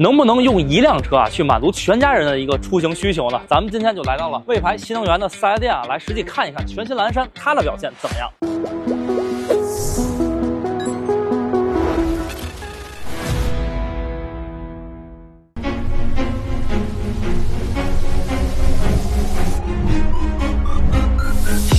能不能用一辆车啊去满足全家人的一个出行需求呢？咱们今天就来到了魏牌新能源的4S店啊，来实际看一看全新蓝山它的表现怎么样。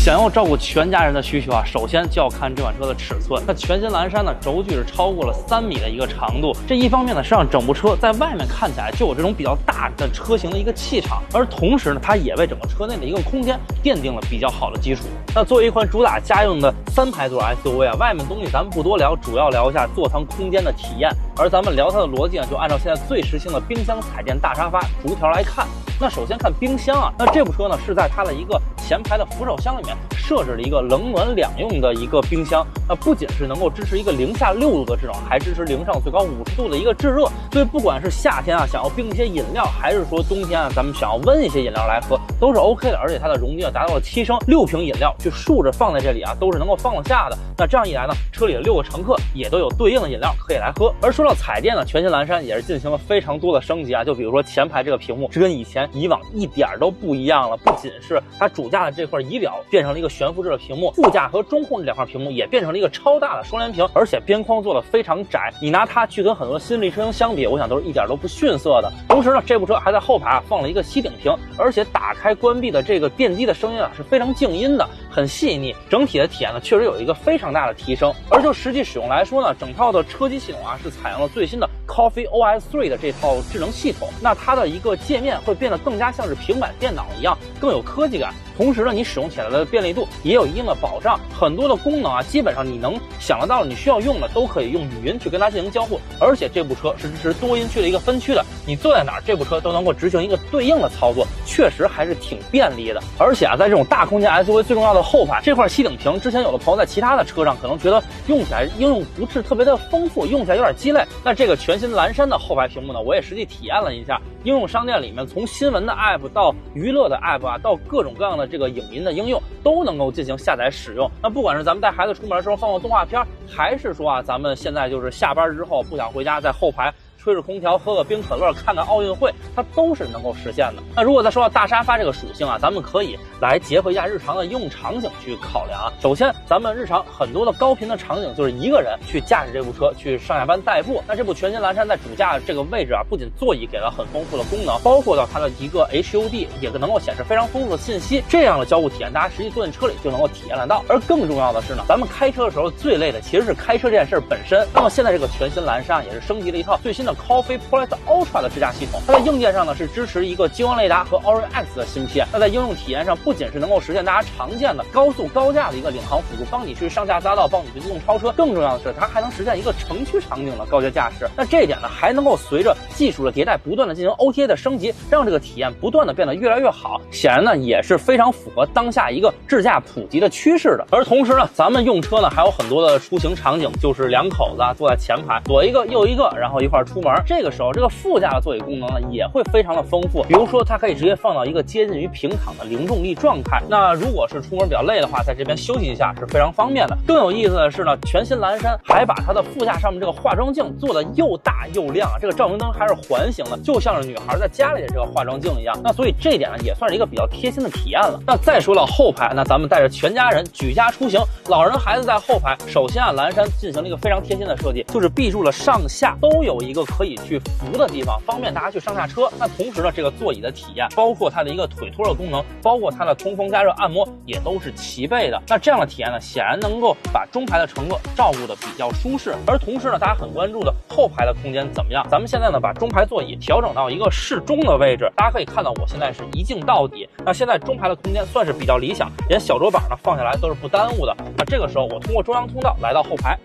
想要照顾全家人的需求啊，首先就要看这款车的尺寸。那全新蓝山呢，轴距是超过了3米的一个长度。这一方面呢，是让整部车在外面看起来就有这种比较大的车型的一个气场，而同时呢，它也为整个车内的一个空间奠定了比较好的基础。那作为一款主打家用的3排座 SUV 啊，外面东西咱们不多聊，主要聊一下座舱空间的体验。而咱们聊它的逻辑呢，就按照现在最时兴的冰箱彩电大沙发逐条来看。那首先看冰箱啊，那这部车呢是在它的一个前排的扶手箱里面设置了一个冷暖两用的一个冰箱。那不仅是能够支持一个零下6度的制冷，还支持零上最高50度的一个制热。所以不管是夏天啊想要冰一些饮料，还是说冬天啊咱们想要温一些饮料来喝，都是 OK 的。而且它的容积达到了7升，6瓶饮料去竖着放在这里啊，都是能够放得下的。那这样一来呢，车里的6个乘客也都有对应的饮料可以来喝。而说到彩电呢，全新蓝山也是进行了非常多的升级啊，就比如说前排这个屏幕是跟以往一点都不一样了，不仅是它主驾的这块仪表变成了一个悬浮式的屏幕，副驾和中控这两块屏幕也变成了一个超大的双联屏，而且边框做的非常窄，你拿它去跟很多新力车型相比，我想都是一点都不逊色的。同时呢，这部车还在后排放了一个吸顶屏，而且打开关闭的这个电机的声音啊是非常静音的，很细腻，整体的体验呢确实有一个非常大的提升。而就实际使用来说呢，整套的车机系统啊是采用了最新的 Coffee OS 3的这套智能系统，那它的一个界面会变得更加像是平板电脑一样，更有科技感。同时呢，你使用起来的便利度也有一定的保障，很多的功能啊，基本上你能想得到你需要用的都可以用语音去跟它进行交互。而且这部车是支持多音区的一个分区的，你坐在哪儿，这部车都能够执行一个对应的操作，确实还是挺便利的。而且啊，在这种大空间 SUV 最重要的后排这块吸顶屏，之前有的朋友在其他的车上可能觉得用起来应用不是特别的丰富，用起来有点鸡肋。那这个全新蓝山的后排屏幕呢，我也实际体验了一下，应用商店里面从新闻的 app 到娱乐的 app 啊，到各种各样的这个影音的应用都能够进行下载使用。那不管是咱们带孩子出门的时候放放动画片，还是说啊咱们现在就是下班之后不想回家，在后排吹着空调喝个冰可乐看看奥运会，它都是能够实现的。那如果再说到大沙发这个属性啊，咱们可以来结合一下日常的应用场景去考量啊。首先咱们日常很多的高频的场景就是一个人去驾驶这部车去上下班代步，那这部全新蓝山在主驾这个位置啊，不仅座椅给了很丰富的功能，包括到它的一个 HUD 也能够显示非常丰富的信息，这样的交互体验大家实际坐进车里就能够体验得到。而更重要的是呢，咱们开车的时候最累的其实是开车这件事本身。那么现在这个全新蓝山也是升级了一套最新的Coffee Plus Ultra 的智驾系统，它在硬件上呢是支持一个激光雷达和 Orin X 的芯片。那在应用体验上，不仅是能够实现大家常见的高速高架的一个领航辅助，帮你去上下匝道，帮你去自动超车，更重要的是它还能实现一个城区场景的高阶驾驶。那这一点呢，还能够随着技术的迭代不断的进行 OTA 的升级，让这个体验不断的变得越来越好。显然呢，也是非常符合当下一个智驾普及的趋势的。而同时呢，咱们用车呢还有很多的出行场景，就是两口子坐在前排，左一个右一个，然后一块出门。这个时候这个副驾的座椅功能呢也会非常的丰富，比如说它可以直接放到一个接近于平躺的零重力状态。那如果是出门比较累的话，在这边休息一下是非常方便的。更有意思的是呢，全新蓝山还把它的副驾上面这个化妆镜做的又大又亮，这个照明灯还是环形的，就像是女孩在家里的这个化妆镜一样。那所以这一点呢也算是一个比较贴心的体验了。那再说到后排，那咱们带着全家人举家出行，老人孩子在后排，首先啊蓝山进行了一个非常贴心的设计，就是闭住了上下都有一个可以去扶的地方，方便大家去上下车。那同时呢，这个座椅的体验，包括它的一个腿托的功能，包括它的通风加热按摩也都是齐备的。那这样的体验呢，显然能够把中排的乘客照顾的比较舒适。而同时呢，大家很关注的后排的空间怎么样？咱们现在呢，把中排座椅调整到一个适中的位置，大家可以看到我现在是一镜到底。那现在中排的空间算是比较理想，连小桌板呢放下来都是不耽误的。那这个时候我通过中央通道来到后排。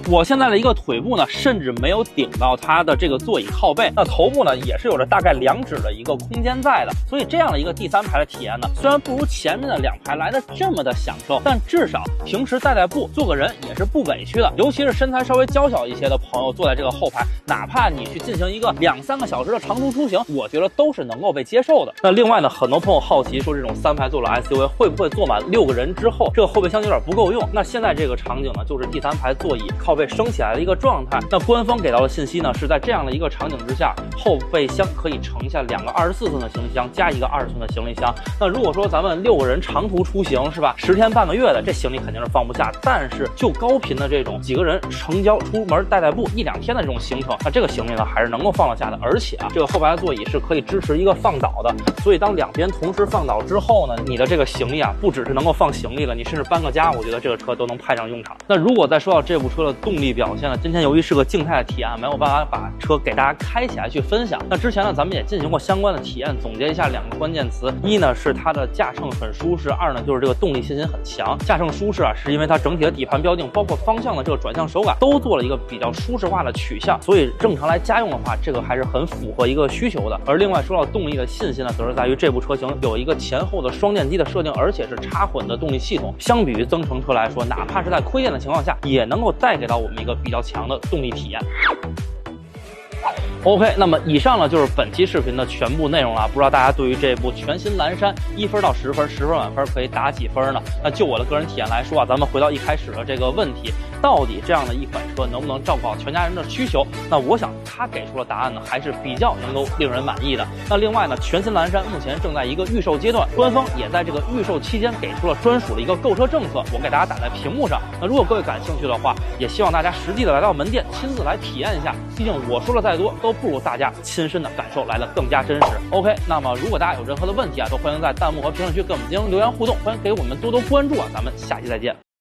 我现在的一个腿部呢，甚至没有顶到它的这个座椅靠背，那头部呢也是有着大概2指的一个空间在的，所以这样的一个第3排的体验呢，虽然不如前面的2排来的这么的享受，但至少平时带步坐个人也是不委屈的。尤其是身材稍微娇小一些的朋友坐在这个后排，哪怕你去进行一个2-3个小时的长途出行，我觉得都是能够被接受的。那另外呢，很多朋友好奇说这种3排座的 SUV 会不会坐满6个人之后，这个后备箱有点不够用？那现在这个场景呢，就是第3排座椅靠号被升起来的一个状态。那官方给到的信息呢，是在这样的一个场景之下，后备箱可以盛下2个24寸的行李箱加1个20寸的行李箱。那如果说咱们6个人长途出行是吧，10天半个月的，这行李肯定是放不下。但是就高频的这种几个人成交出门带步1、2天的这种行程，那这个行李呢还是能够放得下的。而且啊，这个后排座椅是可以支持一个放倒的，所以当两边同时放倒之后呢，你的这个行李啊，不只是能够放行李了，你甚至搬个家，我觉得这个车都能派上用场。那如果再说到这部车的动力表现呢，今天由于是个静态的体验，没有办法把车给大家开起来去分享。那之前呢，咱们也进行过相关的体验，总结一下2个关键词：一呢是它的驾乘很舒适；2呢就是这个动力信心很强。驾乘舒适啊，是因为它整体的底盘标定，包括方向的这个转向手感，都做了一个比较舒适化的取向，所以正常来家用的话，这个还是很符合一个需求的。而另外说到动力的信心呢，则是在于这部车型有一个前后的双电机的设定，而且是插混的动力系统，相比于增程车来说，哪怕是在亏电的情况下，也能够带给到我们一个比较强的动力体验。OK， 那么以上呢就是本期视频的全部内容了。不知道大家对于这部全新蓝山1分到10分，10分满分可以打几分呢？那就我的个人体验来说啊，咱们回到一开始的这个问题，到底这样的一款车能不能照顾好全家人的需求？那我想它给出了答案呢，还是比较能够令人满意的。那另外呢，全新蓝山目前正在一个预售阶段，官方也在这个预售期间给出了专属的一个购车政策，我给大家打在屏幕上。那如果各位感兴趣的话，也希望大家实际的来到门店，亲自来体验一下。毕竟我说了再多，都不如大家亲身的感受来的更加真实。OK， 那么如果大家有任何的问题啊，都欢迎在弹幕和评论区跟我们进行留言互动，欢迎给我们多多关注啊，咱们下期再见。